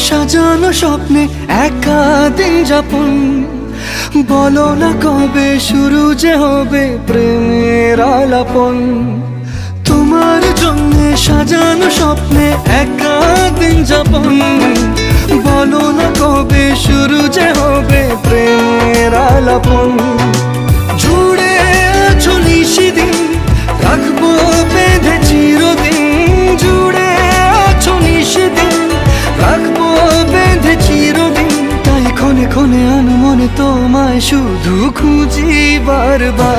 সাজানো স্বপ্নে একা দিন যাপন, বলো না কবে শুরু যে হবে প্রেমের আলাপন। তোমার জন্য সাজানো স্বপ্নে একা দিন যাপন, বলো না কবে শুরু যে হবে প্রেমের আলাপন। জুড়ে আছো নিশিদিন, রাখবো বেঁধে চিরদিন। জুড়ে আছো নিশিদিন, রাখবো বেঁধে চিরদিন। তাই ক্ষণে ক্ষণে আনমনে তোমায় শুধু খুঁজি বারবার।